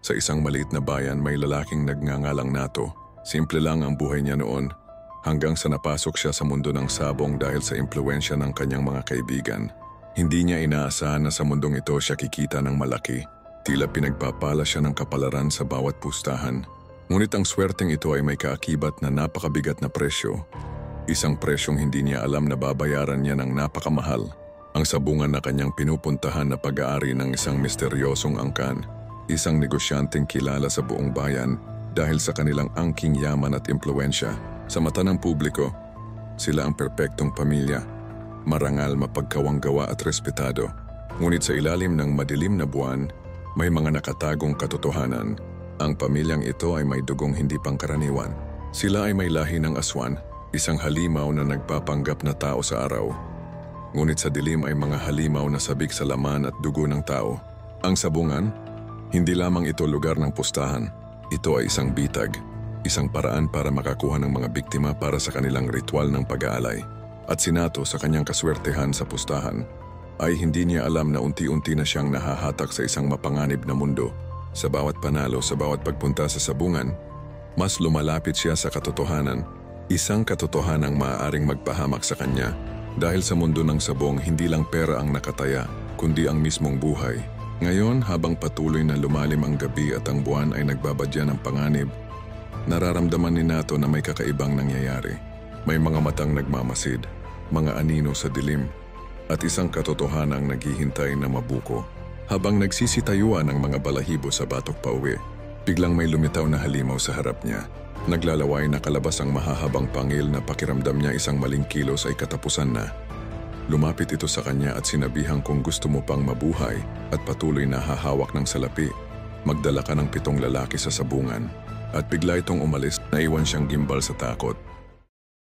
Sa isang maliit na bayan may lalaking nagngangalang Nato. Simple lang ang buhay niya noon hanggang sa napasok siya sa mundo ng sabong dahil sa impluwensya ng kanyang mga kaibigan. Hindi niya inaasahan na sa mundong ito siya kikita ng malaki. Tila pinagpapala siya ng kapalaran sa bawat pustahan. Ngunit ang swerteng ito ay may kaakibat na napakabigat na presyo. Isang presyong hindi niya alam na babayaran niya ng napakamahal. Ang sabungan na kanyang pinupuntahan na pag-aari ng isang misteryosong angkan. Isang negosyanteng kilala sa buong bayan dahil sa kanilang angking yaman at impluwensya. Sa mata ng publiko, sila ang perpektong pamilya, marangal, mapagkawanggawa at respetado. Ngunit sa ilalim ng madilim na buwan, may mga nakatagong katotohanan. Ang pamilyang ito ay may dugong hindi pangkaraniwan. Sila ay may lahi ng aswan, isang halimaw na nagpapanggap na tao sa araw. Ngunit sa dilim ay mga halimaw na sabik sa laman at dugo ng tao. Ang sabungan, hindi lamang ito lugar ng pustahan. Ito ay isang bitag, isang paraan para makakuha ng mga biktima para sa kanilang ritual ng pag-aalay. At si Nato sa kanyang kaswertehan sa pustahan, ay hindi niya alam na unti-unti na siyang nahahatak sa isang mapanganib na mundo. Sa bawat panalo, sa bawat pagpunta sa sabungan, mas lumalapit siya sa katotohanan. Isang katotohanang maaaring magpahamak sa kanya. Dahil sa mundo ng sabong, hindi lang pera ang nakataya, kundi ang mismong buhay. Ngayon, habang patuloy na lumalim ang gabi at ang buwan ay nagbabadya ng panganib, nararamdaman ni Nato na may kakaibang nangyayari. May mga matang nagmamasid, mga anino sa dilim, at isang katotohanang naghihintay na mabuko. Habang nagsisitayuan ang mga balahibo sa batok pauwi, biglang may lumitaw na halimaw sa harap niya. Naglalaway na kalabas ang mahahabang pangil na pakiramdam niya isang maling kilos ay katapusan na. Lumapit ito sa kanya at sinabihang kung gusto mo pang mabuhay at patuloy na hahawak ng salapi, magdala ka ng 7 lalaki sa sabungan. At bigla itong umalis, naiwan siyang gimbal sa takot.